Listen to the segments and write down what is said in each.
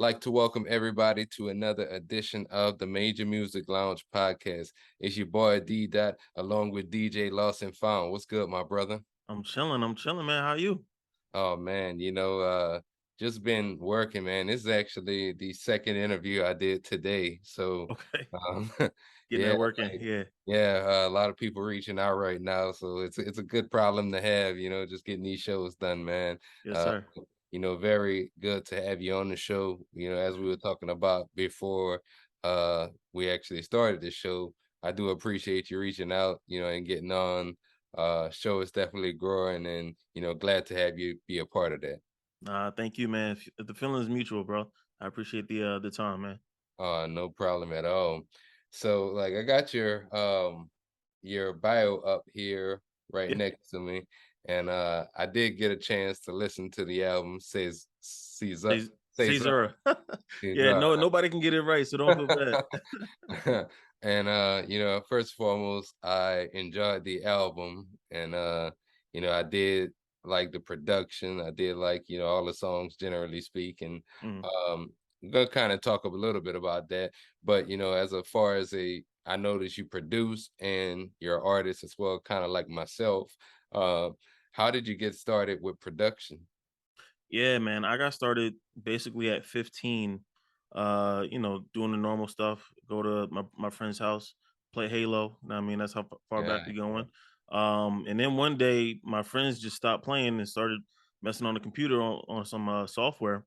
like to welcome everybody to another edition of the Major Music Lounge podcast. It's your boy D Dot along with DJ LostNFound. What's good, my brother? I'm chilling, man. How you? Oh man, just been working, man. This is actually the second interview I did today. So, Okay. um, Getting yeah, that working. like, Yeah. yeah, a lot of people reaching out right now. So it's a good problem to have, just getting these shows done, man. Yes, Uh, sir. very good to have you on the show. As we were talking about before, we actually started the show. I do appreciate you reaching out, and getting on. Show is definitely growing, and glad to have you be a part of that. Thank you, man. The feeling is mutual, bro. I appreciate the time, man. No problem at all. So like I got your bio up here right Yeah. next to me, and I did get a chance to listen to the album says Caesar. Caesura. Yeah, Caesar. no, nobody can get it right, so don't feel bad. And first and foremost, I enjoyed the album, and I did like the production. I did like, all the songs generally speaking. Mm. I'm gonna kind of talk a little bit about that, but as far as I noticed you produce and you're artist as well, kind of like myself. Uh, how did you get started with production? Yeah, man. I got started basically at 15. Doing the normal stuff. Go to my friend's house, play Halo. I mean, that's how far back Yeah, we're yeah, going. And then one day, my friends just stopped playing and started messing on the computer on some software.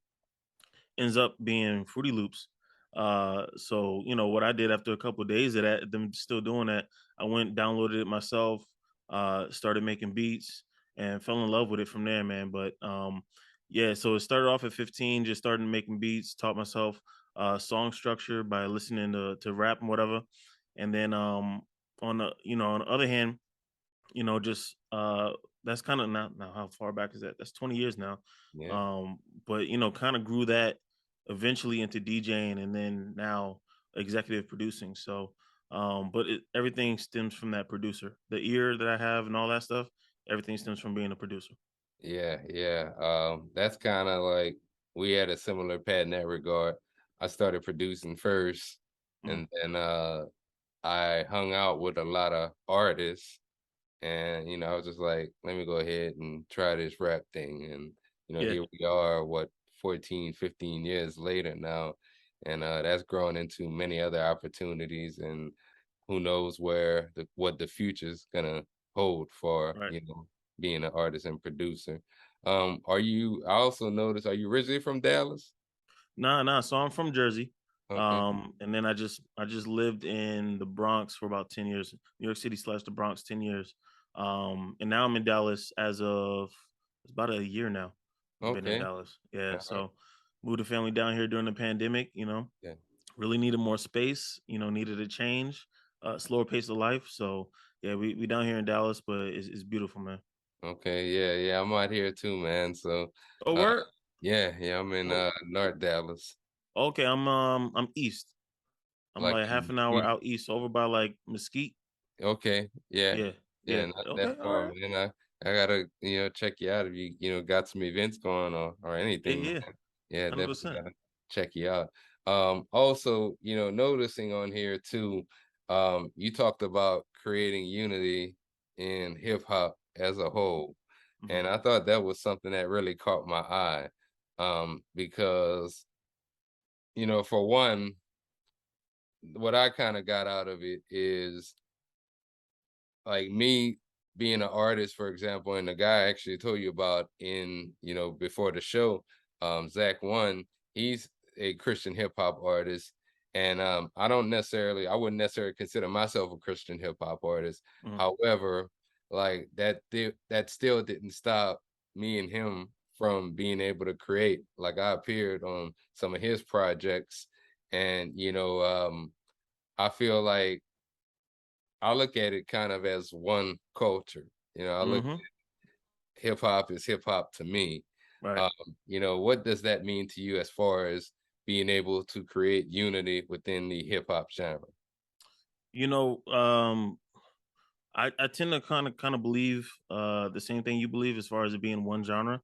Ends up being Fruity Loops. So what I did after a couple of days of that, them still doing that, I went downloaded it myself, started making beats, and fell in love with it from there, man. But yeah, so it started off at 15, just started making beats, taught myself song structure by listening to rap and whatever, and then on the other hand, just that's kind of not now how far back is that? That's 20 years now. yeah. Um, but kind of grew that eventually into DJing and then now executive producing. So but everything stems from that producer. The ear that I have and all that stuff, everything stems from being a producer. Yeah, yeah. That's kind of like we had a similar path in that regard. I started producing first, Mm, and then I hung out with a lot of artists, and I was just like, let me go ahead and try this rap thing. And yeah, here we are, what, 14, 15 years later now, and that's grown into many other opportunities, and who knows what the future's gonna hold for, right. being an artist and producer. I also noticed, are you originally from Dallas? Nah, nah. So I'm from Jersey. Okay. And then I just lived in the Bronx for about 10 years, New York City slash the Bronx, 10 years. And now I'm in Dallas as of it's about a year now. I've been in Okay. Dallas. Yeah. Uh-huh. So moved the family down here during the pandemic, Yeah. really needed more space, needed a change, slower pace of life. So yeah, we down here in Dallas, but it's beautiful, man. Okay. Yeah. Yeah. I'm out here too, man. So, Oh, uh, word. yeah. Yeah. I'm in Oh, North Dallas, okay. I'm east. I'm like like half in an hour East. out east, over by like Mesquite. Okay. Yeah. Yeah, Yeah. yeah. Not Okay, that all far, right. man. I gotta, check you out if you, got some events going or Yeah, anything, man. yeah, Yeah. Definitely 100%. gotta check you out. Also, noticing on here too, you talked about creating unity in hip hop as a whole. Mhm, And I thought that was something that really caught my eye. Because, for one, what I kind of got out of it is like me being an artist, for example, and the guy I actually told you about before the show, Zach One, he's a Christian hip hop artist. And I wouldn't necessarily consider myself a Christian hip hop artist. mhm. However, like that still didn't stop me and him from being able to create. Like I appeared on some of his projects, and I feel like I look at it kind of as one culture. I look Mhm. hip hop is hip hop to me. Right. Um, what does that mean to you as far as being able to create unity within the hip hop genre? You know, um, I tend to kind of believe the same thing you believe as far as it being one genre.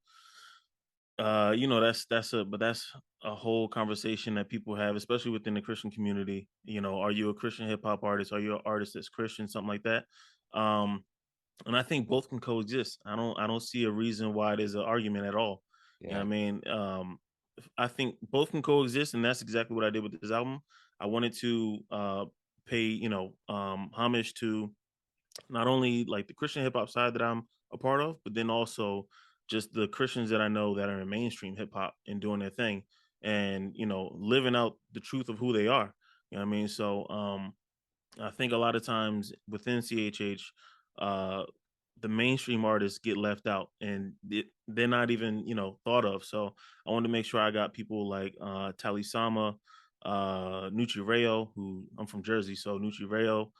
that's a whole conversation that people have, especially within the Christian community. Are you a Christian hip hop artist? Are you an artist that's Christian? Something like that. Um, and I think both can coexist. I don't see a reason why there's an argument at all. You know Yeah, what I mean? I think both can coexist, and that's exactly what I did with this album. I wanted to pay homage to not only like the Christian hip hop side that I'm a part of, but then also just the Christians that I know that are in mainstream hip hop and doing their thing, and living out the truth of who they are. You know what I mean? So I think a lot of times within CHH, uh, the mainstream artists get left out and they're not even thought of. So I wanted to make sure I got people like Tali Sama, Nucci Rayo, who I'm from Jersey, so Nucci Rayo,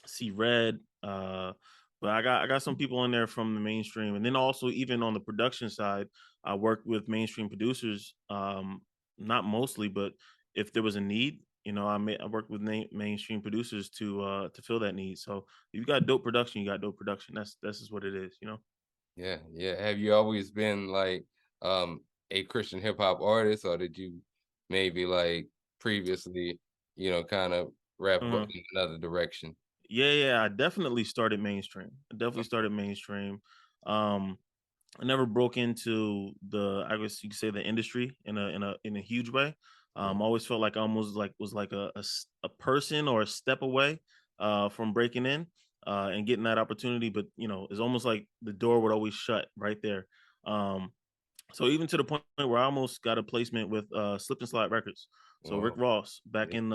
See Red. But I got some people in there from the mainstream, and then also even on the production side, I worked with mainstream producers. Not mostly, but if there was a need, I worked with mainstream producers to fill that need. So if you got dope production, you got dope production. That's just what it is. yeah, yeah. Have you always been like a Christian hip hop artist, or did you maybe like previously, kind of rap Uh-huh. in another direction? Yeah. I definitely started mainstream. I definitely started mainstream. Um, I never broke into I guess you could say the industry in a huge way. Yeah, Always felt like I almost like was like a person or a step away from breaking in and getting that opportunity. But it's almost like the door would always shut right there. Um, so even to the point where I almost got a placement with Slip and Slide Records. So Rick well, Ross back yeah, in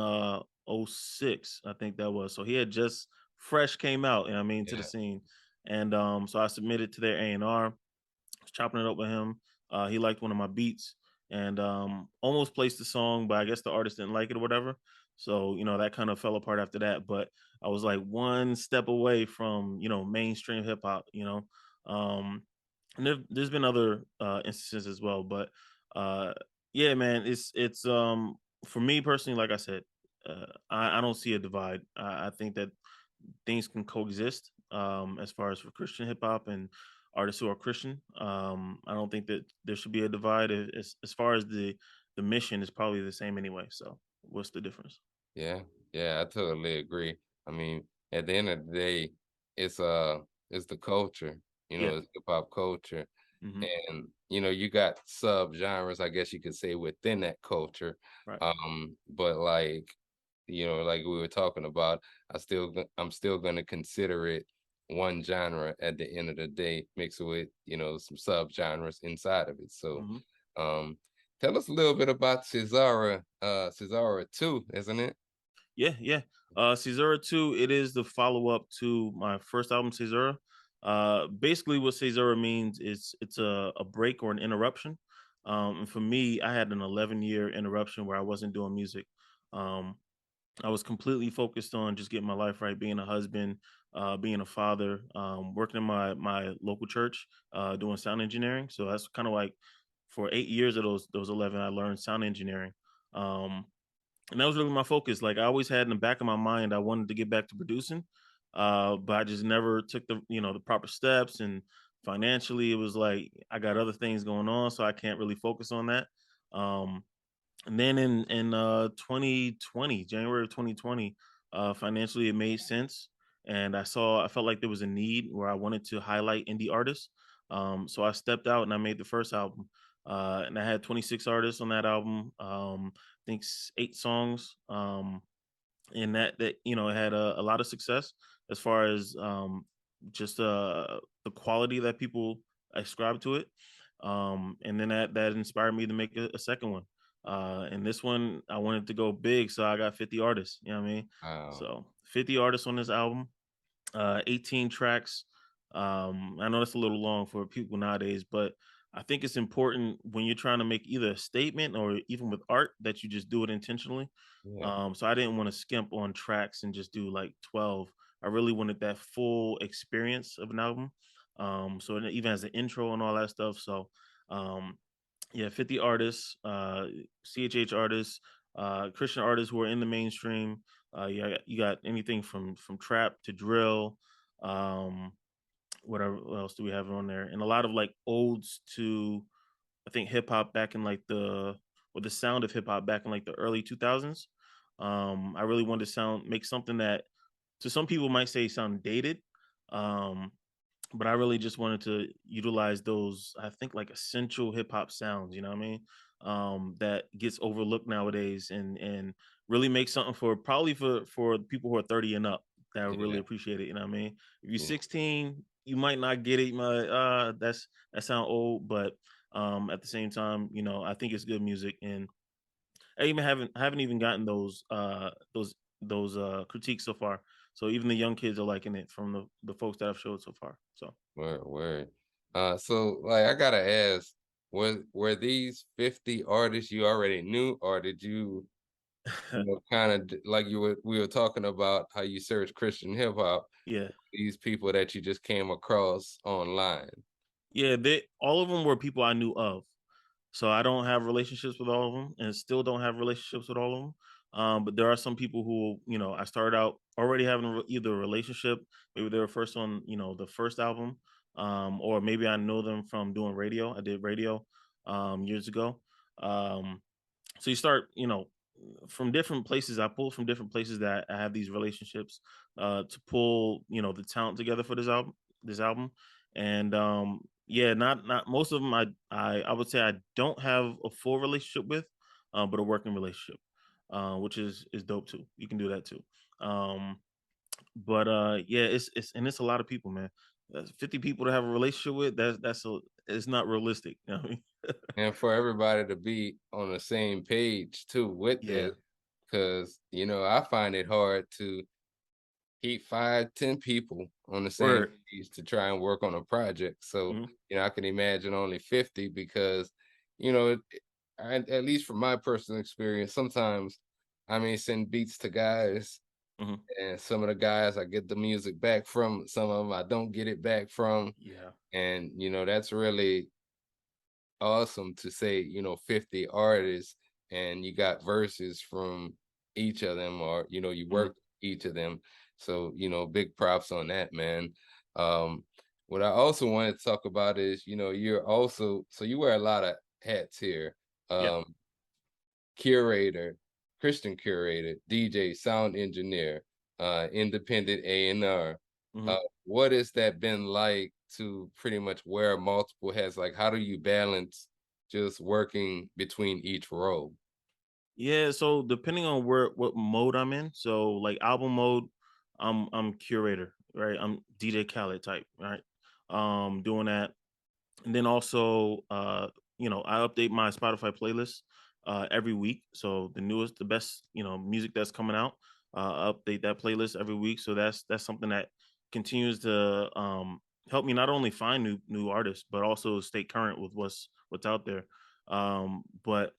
'06, I think that was. So he had just fresh came out, to the yeah, scene. And so I submitted to their A&R, was chopping it up with him. He liked one of my beats and almost placed the song, but I guess the artist didn't like it or whatever. So that kind of fell apart after that. But I was like one step away from mainstream hip hop. Um, and there's been other instances as well, but uh, yeah, man, it's for me personally, like I said, I don't see a divide. I think that things can coexist as far as for Christian hip hop and artists who are Christian. I don't think that there should be a divide. As far as the mission is probably the same anyway. So what's the difference? yeah, yeah. I totally agree. I mean, at the end of the day, it's the culture, Yeah. it's hip hop culture. Hmm. And you got sub genres, I guess you could say, within that culture. Right. But like we were talking about, I'm still gonna consider it one genre at the end of the day, mixed with some sub genres inside of it. So Hmm. um tell us a little bit about Caesura II, isn't it? Yeah. Caesura II, it is the follow-up to my first album, Caesura. Basically what Caesura means is it's a break or an interruption. And for me, I had an 11-year interruption where I wasn't doing music. Um, I was completely focused on just getting my life right, being a husband, being a father, working in my local church, doing sound engineering. So that's kind of like for 8 years of those 11, I learned sound engineering. Um, and that was really my focus. Like I always had in the back of my mind, I wanted to get back to producing, but I just never took the proper steps. And financially, it was like I got other things going on, so I can't really focus on that. Um, and then in 2020, January of 2020, financially it made sense, and I felt like there was a need where I wanted to highlight indie artists. So I stepped out and I made the first album, and I had 26 artists on that album. I think 8 songs. And that it had a lot of success as far as just the quality that people ascribe to it. And then that inspired me to make a second one. And this one I wanted to go big, so I got 50 artists. You know what I mean? Wow. So 50 artists on this album, 18 tracks. I know that's a little long for people nowadays, but I think it's important when you're trying to make either a statement or even with art that you just do it intentionally. Yeah. So I didn't want to skimp on tracks and just do like 12. I really wanted that full experience of an album. So it even has an intro and all that stuff. So um, yeah, 50 artists, CHH artists, Christian artists who are in the mainstream. You got anything from trap to drill, um, whatever what else do we have on there, and a lot of like odes to I think hip hop back in like the sound of hip hop back in like the early 2000s. I really wanted to make something that to some people might say sound dated. Um, but I really just wanted to utilize those, I think, like essential hip hop sounds, you know what I mean? That gets overlooked nowadays, and really make something for probably for people who are 30 and up that would really Yeah, appreciate it, you know what I mean? If you're yeah. 16, you might not get it, you might that sound old, but at the same time, I think it's good music, and I haven't even gotten those critiques so far. So even the young kids are liking it from the folks that I've showed so far. So Word. So like I gotta ask, were these 50 artists you already knew, or did you, kind of like we were talking about how you search Christian hip hop, yeah. these people that you just came across online? Yeah, they all of them were people I knew of. So I don't have relationships with all of them, and still don't have relationships with all of them. But there are some people who, I started out already having either a relationship, maybe they were first on, the first album, or maybe I know them from doing radio. I did radio years ago. Um, so you start, from different places. I pulled from different places that I have these relationships to pull, the talent together for this album. And yeah, not most of them I would say I don't have a full relationship with, but a working relationship, which is dope too. You can do that too. Um but yeah, it's a lot of people, man. That's 50 people to have a relationship with. It's not realistic, you know what I mean? And for everybody to be on the same page too with Yeah. this, because I find it hard to keep 5, 10 people on the same Word. page to try and work on a project. So, Mhm. I can imagine only 50 because, you know, it, at least from my personal experience, sometimes I may send beats to guys, Mhm. and some of the guys I get the music back from, some of them I don't get it back from. Yeah. And, that's really awesome to say, 50 artists and you got verses from each of them, or, you Mhm. worked each of them. So, big props on that, man. Um, what I also wanted to talk about is, you're also, so you wear a lot of hats here. Yeah. Um, Curator, Christian curator, DJ, sound engineer, independent A&R. Mhm. What has that been like to pretty much wear multiple hats? Like, how do you balance just working between each role? Yeah, so depending on what mode I'm in, so like album mode, I'm curator, right? I'm DJ Khaled type, right? Doing that. And then also I update my Spotify playlist every week. So the newest, the best, music that's coming out, update that playlist every week. So that's something that continues to help me not only find new artists, but also stay current with what's out there. But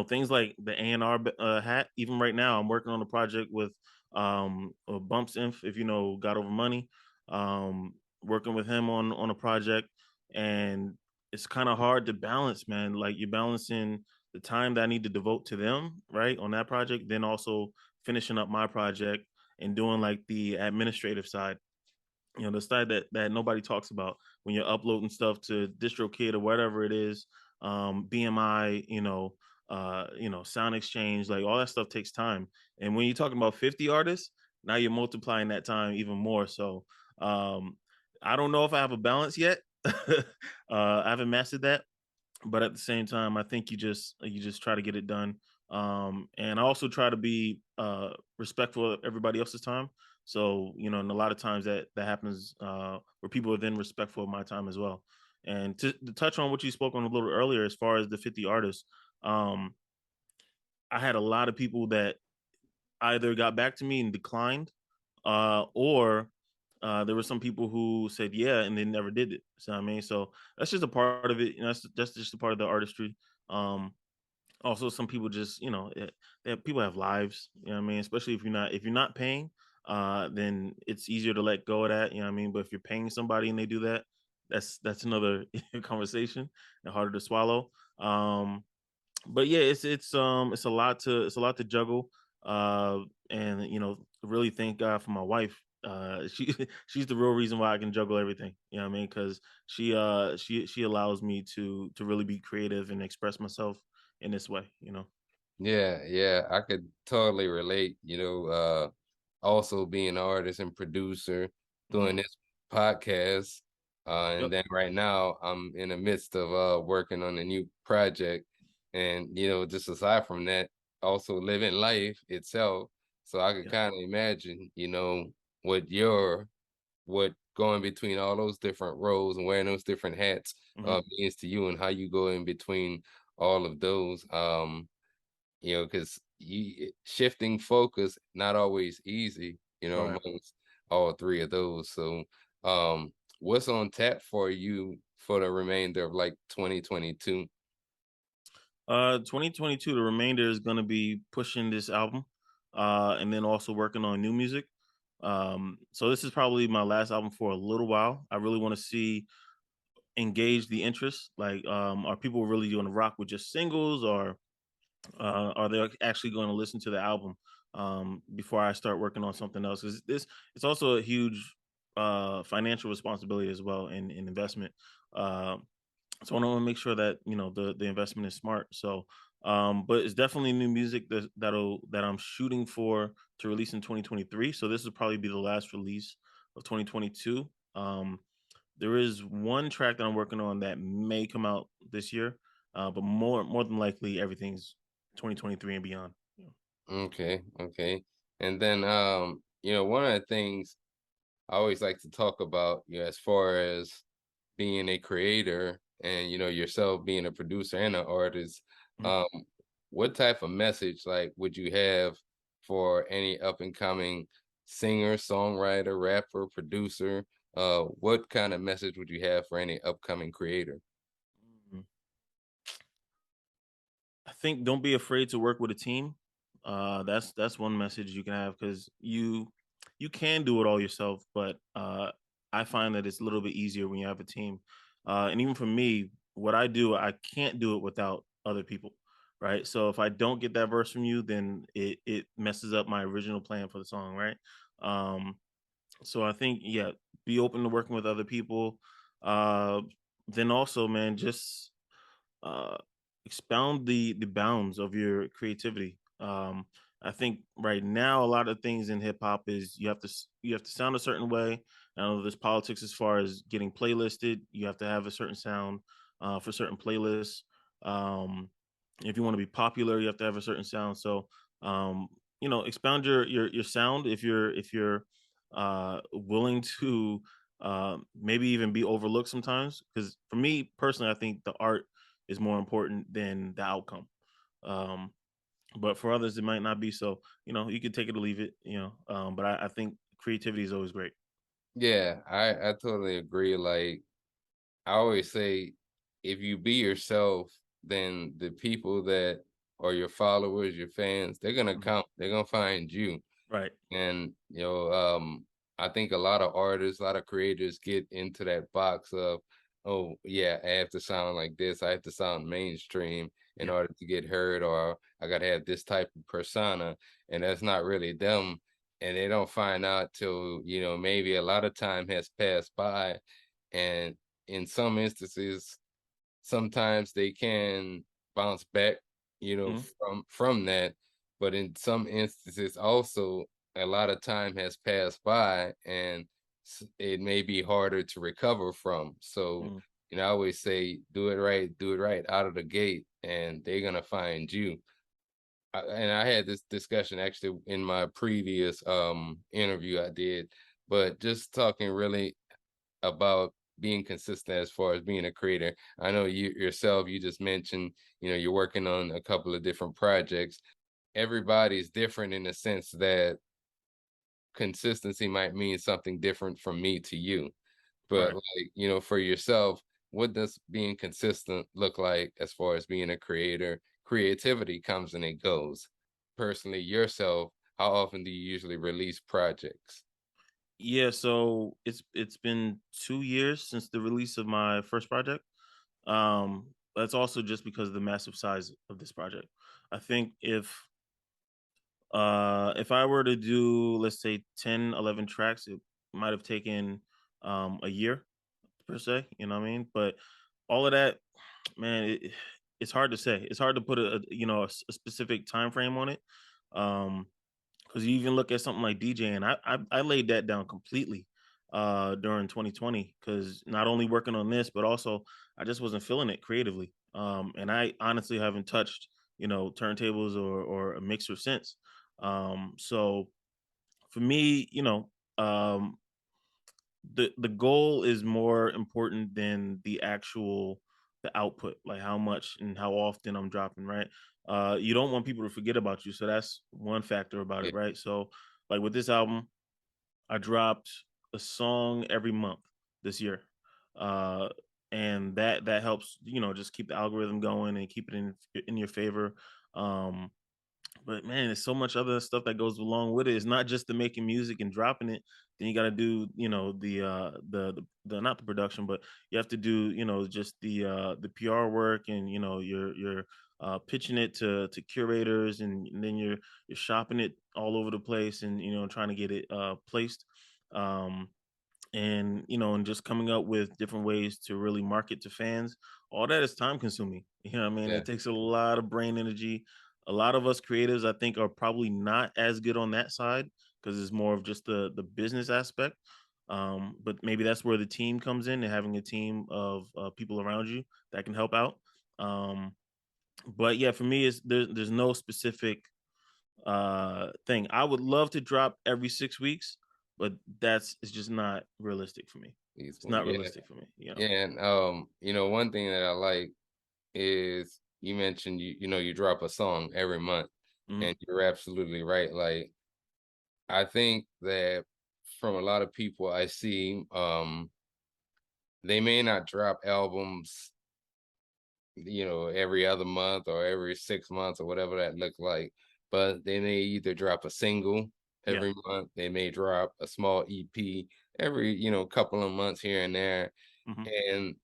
things like the A&R hat. Even right now, I'm working on a project with Bumps Inf. If you know, Got Over Money, working with him on a project, and it's kind of hard to balance, man. Like you're balancing the time that I need to devote to them, right, on that project, then also finishing up my project and doing like the administrative side, the side that nobody talks about when you're uploading stuff to DistroKid or whatever it is, BMI, Sound Exchange, like all that stuff takes time. And when you're talking about 50 artists, now you're multiplying that time even more. So um, I don't know if I have a balance yet. I haven't mastered that, but at the same time, I think you just try to get it done. And I also try to be respectful of everybody else's time. So and a lot of times that happens where people are then respectful of my time as well. And to touch on what you spoke on a little earlier, as far as the 50 artists, um, I had a lot of people that either got back to me and declined, or there were some people who said yeah and they never did it. So I mean, so that's just a part of it. That's just a part of the artistry. Um, Also, some people just people have lives. You know what I mean? Especially if you're not paying, then it's easier to let go of that. You know what I mean? But if you're paying somebody and they do that, that's another conversation and harder to swallow. But yeah, it's a lot to juggle. And really thank God for my wife. she's the real reason why I can juggle everything. You know what I mean? Because she allows me to really be creative and express myself in this way. You know. Yeah, yeah, I could totally relate, also being an artist and producer, Hmm. doing this podcast. Yep. And then right now I'm in the midst of working on a new project. And just aside from that, also living life itself. So I could Yeah. kind of imagine, what your what going between all those different roles and wearing those different hats Hmm. means to you and how you go in between all of those. Because shifting focus not always easy, Right. amongst all three of those. So, what's on tap for you for the remainder of like 2022? 2022, the remainder is going to be pushing this album, and then also working on new music. So this is probably my last album for a little while. I really want to see engage the interest. Like, are people really going to rock with just singles, or are they actually going to listen to the album before I start working on something else? Because this it's also a huge financial responsibility as well, and investment. Uh, so I want to make sure that the investment is smart. So, but it's definitely new music that I'm shooting for to release in 2023. So this will probably be the last release of 2022. There is one track that I'm working on that may come out this year, but more than likely everything's 2023 and beyond. Yeah. Okay, okay. And then, one of the things I always like to talk about, as far as being a creator and yourself being a producer and an artist, Mhm. um, what type of message like would you have for any up and coming singer, songwriter, rapper, producer? What kind of message would you have for any upcoming creator? Mhm. I think don't be afraid to work with a team. That's one message you can have, because you can do it all yourself, but I find that it's a little bit easier when you have a team. And even for me, what I do, I can't do it without other people, right? So if I don't get that verse from you, then it messes up my original plan for the song, right? Um, so I think, yeah, be open to working with other people. Uh, then also, man, just uh, expound the bounds of your creativity. I think right now a lot of things in hip hop is you have to sound a certain way. I know there's politics as far as getting playlisted. You have to have a certain sound for certain playlists. Um, if you want to be popular, you have to have a certain sound. So um, expound your sound if you're willing to maybe even be overlooked sometimes. Because for me personally, I think the art is more important than the outcome. Um, but for others, it might not be. So, you can take it or leave it. But I think creativity is always great. Yeah, I totally agree. Like I always say, if you be yourself, then the people that are your followers, your fans, they're gonna Mhm. come. They're gonna find you. Right. And I think a lot of artists, a lot of creators get into that box of, oh yeah, I have to sound like this, I have to sound mainstream in Yeah. order to get heard, or I gotta have this type of persona, and that's not really them. And they don't find out till, maybe a lot of time has passed by. And in some instances, sometimes they can bounce back, Mhm. from that, but in some instances also a lot of time has passed by and it may be harder to recover from. So, Mhm. I always say do it right out of the gate, and they're gonna find you. And I had this discussion actually in my previous interview I did, but just talking really about being consistent as far as being a creator. I know you yourself, you just mentioned, you're working on a couple of different projects. Everybody's different in the sense that consistency might mean something different from me to you. But Right. like, for yourself, what does being consistent look like as far as being a creator? Creativity comes and it goes. Personally, yourself, how often do you usually release projects? Yeah. So it's been 2 years since the release of my first project. That's also just because of the massive size of this project. I think if If I were to do, let's say 10, 11 tracks, it might have taken a year per se, you know what I mean? But all of that, man, it's hard to say. It's hard to put a specific time frame on it. Um, because you even look at something like DJing, I laid that down completely during 2020 because not only working on this, but also I just wasn't feeling it creatively. And I honestly haven't touched, turntables or a mixer since. So for me, the goal is more important than the output, like how much and how often I'm dropping, right? You don't want people to forget about you, so that's one factor about Yeah, it, right? So like with this album, I dropped a song every month this year. Uh and that helps, just keep the algorithm going and keep it in your favor. Um but man, there's so much other stuff that goes along with it. It's not just the making music and dropping it. Then you got to do, the not the production, but you have to do, just the PR work, and you're pitching it to curators, and then you're shopping it all over the place, and trying to get it placed. Um, and just coming up with different ways to really market to fans. All that is time consuming. I mean, yeah, it takes a lot of brain energy. A lot of us creatives, I think, are probably not as good on that side because it's more of just the business aspect. But maybe that's where the team comes in, and having a team of people around you that can help out. Um, but yeah, for me, there's no specific thing. I would love to drop every 6 weeks, but it's just not realistic for me. It's peaceful. not Yeah, realistic for me. yeah, and one thing that I like is you mentioned you drop a song every month, Mhm. and you're absolutely right. Like I think that from a lot of people I see, they may not drop albums, every other month or every 6 months or whatever that look like, but they may either drop a single Yeah. every month, they may drop a small EP every, couple of months here and there. Mhm. And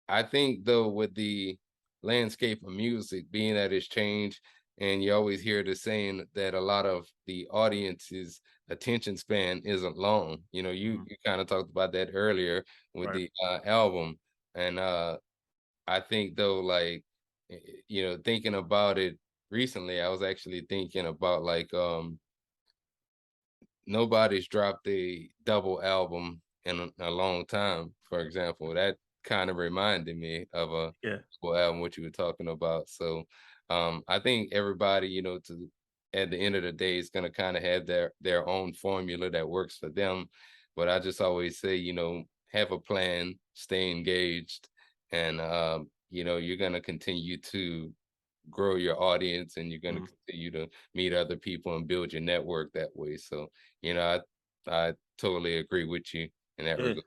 I think though with the landscape of music being that it's changed, and you always hear the saying that a lot of the audience's attention span isn't long. You Mhm. you kind of talked about that earlier with Right. the album, and I think though, like, thinking about it recently, I was actually thinking about like nobody's dropped a double album in a long time. For example, that kind of reminded me of a Yeah. double album, what you were talking about. So I think everybody, to at the end of the day is gonna kind of have their own formula that works for them. But I just always say, have a plan, stay engaged, and you're gonna continue to grow your audience, and you're going to Mhm. continue to meet other people and build your network that way. So, I totally agree with you in that Yeah. regard.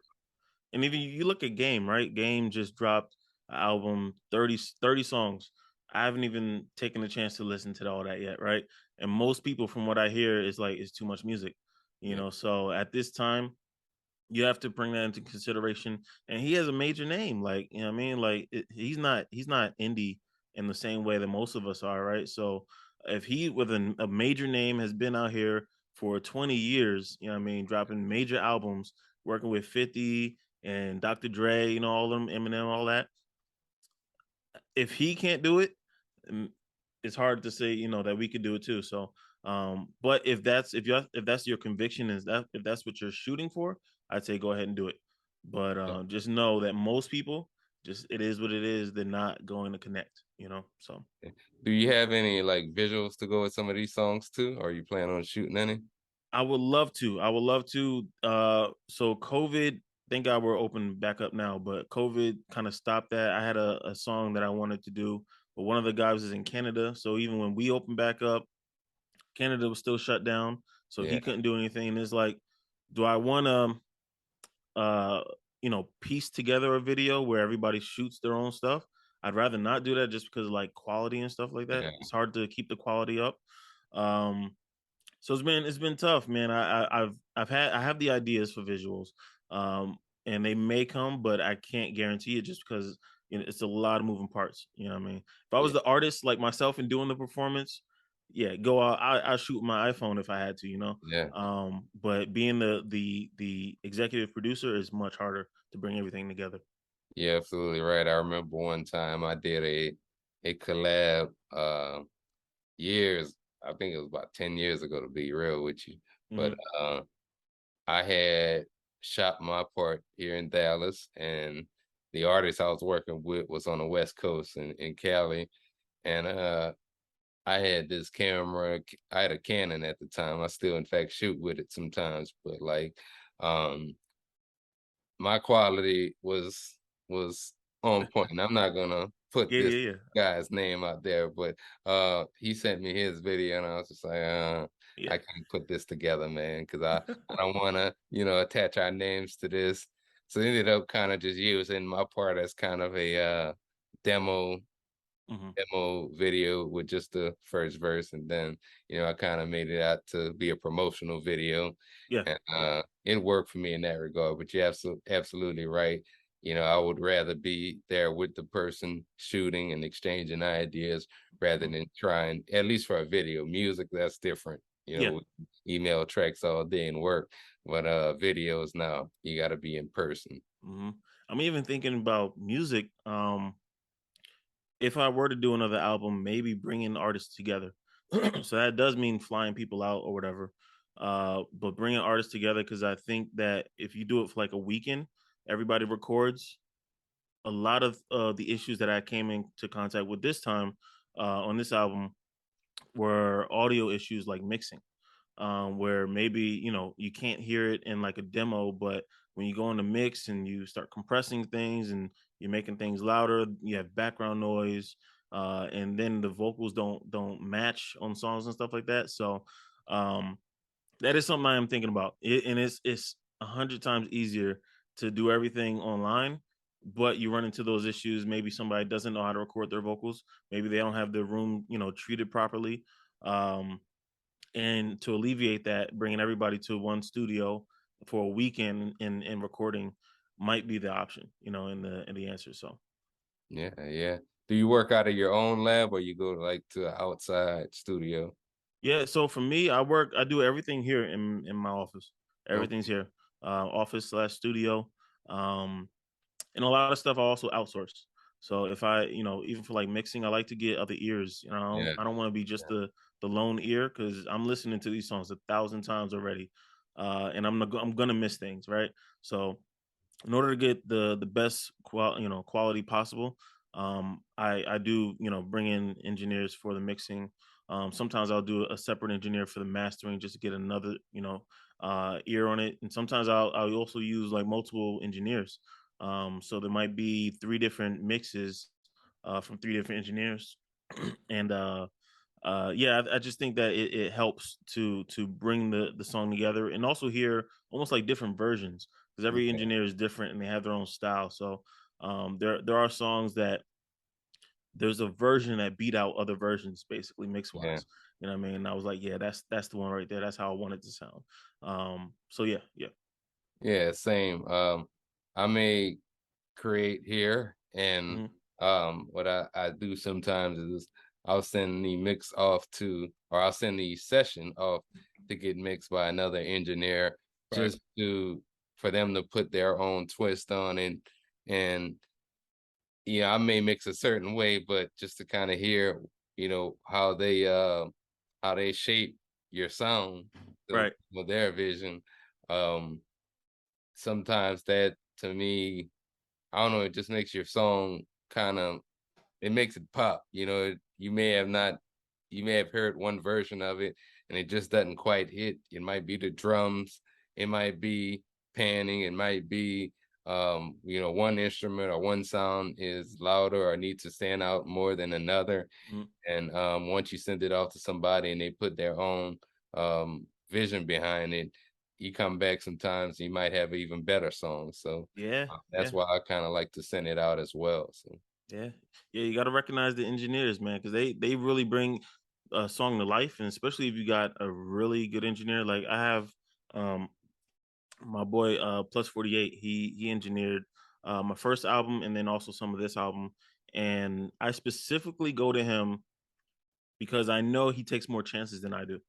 And even you look at Game, right? Game just dropped an album, 30 songs. I haven't even taken a chance to listen to all that yet, right? And most people, from what I hear, is like it's too much music. Yeah, So at this time, you have to bring that into consideration. And he has a major name, like, what I mean, like he's not indie in the same way that most of us are, right? So if he with a major name has been out here for 20 years, what I mean, dropping major albums, working with 50 and Dr. Dre, all of them, Eminem, all that. If he can't do it, mm, it's hard to say, that we could do it too. So, but if that's your conviction, if that's what you're shooting for, I'd say go ahead and do it. But yeah, just know that most people, just it is what it is. They're not going to connect. So yeah. Do you have any like visuals to go with some of these songs too? Or are you planning on shooting any? I would love to. I would love to. So COVID, thank God we're open back up now, but COVID kind of stopped that. I had a song that I wanted to do, but one of the guys is in Canada. So even when we opened back up, Canada was still shut down, so Yeah, he couldn't do anything. And it's like, do I want to, piece together a video where everybody shoots their own stuff? I'd rather not do that just because of like quality and stuff like that. yeah, It's hard to keep the quality up. Um, so it's been tough, man. I have the ideas for visuals, and they may come, but I can't guarantee it just because it's a lot of moving parts. You know what I mean? If I yeah, was the artist like myself and doing the performance, yeah, go out. I shoot my iPhone if I had to, you know. Yeah. But being the executive producer is much harder to bring everything together. Yeah, absolutely right. I remember one time I did a collab years, I think it was about 10 years ago to be real with you. But Hmm. I had shot my part here in Dallas, and the artist I was working with was on the West Coast in Cali. And I had this camera, I had a Canon at the time. I still in fact shoot with it sometimes, but like um my quality was on point. And I'm not gonna put Yeah, this yeah, yeah, guy's name out there, but he sent me his video and I was just like, I yeah. can't put this together, man, because I don't wanna, attach our names to this. So I ended up kind of just using my part as kind of a demo Hmm. demo video with just the first verse, and then I kind of made it out to be a promotional video, Yeah, and yeah. it worked for me in that regard. But you're absolutely right. I would rather be there with the person shooting and exchanging ideas rather Mhm. than trying, at least for a video. Music, that's different. Yeah. Email tracks all day and work, but videos now you got to be in person. Hmm. I'm even thinking about music. If I were to do another album, maybe bringing artists together. So that does mean flying people out or whatever. But bringing artists together, because I think that if you do it for like a weekend, everybody records. A lot of the issues that I came into contact with this time on this album were audio issues like mixing, where maybe you can't hear it in like a demo, but when you go in the mix and you start compressing things and you're making things louder, you have background noise, and then the vocals don't match on songs and stuff like that. So um, that is something I am thinking about. And it's 100 times easier to do everything online, but you run into those issues. Maybe somebody doesn't know how to record their vocals. Maybe they don't have their room, treated properly. Um, and to alleviate that, bringing everybody to one studio for a weekend in recording might be the option, in the answer. So Yeah, yeah. Do you work out of your own lab or you go like to an outside studio? yeah, so for me, I do everything here in my office. Everything's Okay. here, office slash studio. Um, and a lot of stuff I also outsource. So if I, even for like mixing, I like to get other ears. Yeah. I don't want to be just the lone ear because I'm listening to these songs 1,000 times already, and I'm gonna miss things, right? So in order to get the best quality possible, I do bring in engineers for the mixing. Sometimes I'll do a separate engineer for the mastering just to get another ear on it, and sometimes I'll also use like multiple engineers. So there might be three different mixes from three different engineers, and yeah, I just think that it helps to bring the song together and also hear almost like different versions because every Yeah. engineer is different and they have their own style. So there are songs that there's a version that beat out other versions, basically mix Yeah. wise. You know what I mean? And I was like, yeah, that's the one right there. That's how I want it to sound. So yeah, yeah. Yeah, same. I may create here, and Hmm. what I do sometimes is I'll send the mix off to, or I'll send the session off to get mixed by another engineer, Right. just to for them to put their own twist on it. And I may mix a certain way, but just to kind of hear, how they shape your sound to Right. with their vision. Um, Sometimes that, to me, I don't know, it just makes your song kind of, it makes it pop. You may have heard one version of it and it just doesn't quite hit. It might be the drums, it might be panning, it might be one instrument or one sound is louder or needs to stand out more than another. Mhm. And once you send it off to somebody and they put their own vision behind it, you come back sometimes you might have an even better song. So Yeah, that's yeah. why I kind of like to send it out as well. So Yeah, yeah, you got to recognize the engineers, man, because they really bring a song to life, and especially if you got a really good engineer. Like I have, um, my boy Plus 48. He engineered my first album, and then also some of this album. And I specifically go to him because I know he takes more chances than I do.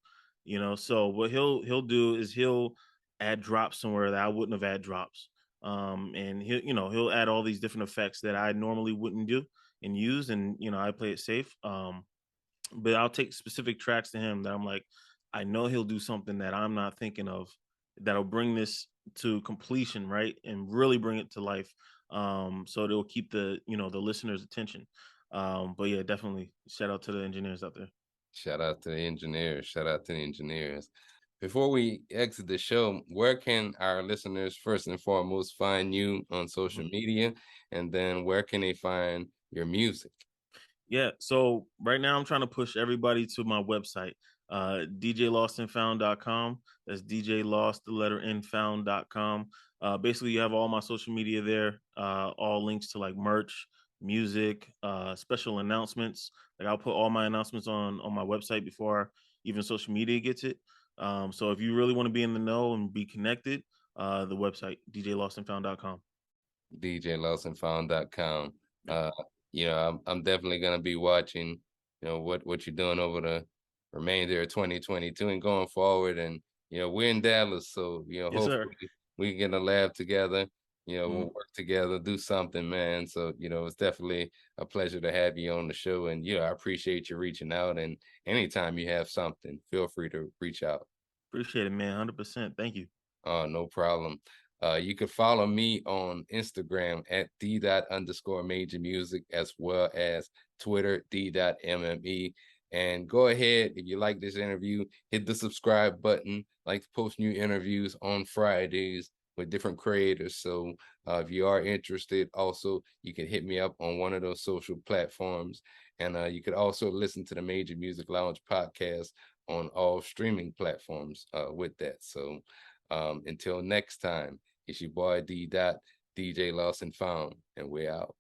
You know, so what he'll do is he'll add drops somewhere that I wouldn't have add drops. And he'll add all these different effects that I normally wouldn't do and use, and I play it safe. But I'll take specific tracks to him that I'm like, I know he'll do something that I'm not thinking of that'll bring this to completion, right? And really bring it to life. So it'll keep the listener's attention. But yeah, definitely shout out to the engineers out there. Shout out to the engineers. Shout out to the engineers. Before we exit the show, where can our listeners first and foremost find you on social Mhm. media? And then where can they find your music? Yeah. So right now I'm trying to push everybody to my website, DJLostNFound.com. That's DJ Lost, the letter N found.com. Basically you have all my social media there, all links to like merch, music, special announcements. Like I'll put all my announcements on my website before even social media gets it. So if you really want to be in the know and be connected, the website, DJLostNFound.com. DJLostNFound.com. Uh, I'm definitely gonna be watching, what you're doing over the remainder of 2022 and going forward. And we're in Dallas, so Yes, sir. hopefully we can get a lab together. We'll Mhm. work together, do something, man. So it's definitely a pleasure to have you on the show. And I appreciate you reaching out. And anytime you have something, feel free to reach out. Appreciate it, man. 100%. Thank you. Oh, no problem. You could follow me on Instagram at d._major music, as well as Twitter, d.mme. And go ahead, if you like this interview, hit the subscribe button. Like to post new interviews on Fridays with different creators. So if you are interested, also, you can hit me up on one of those social platforms. And you could also listen to the Major Music Lounge podcast on all streaming platforms with that. So until next time, it's your boy D. DJ LostNFound, and we're out.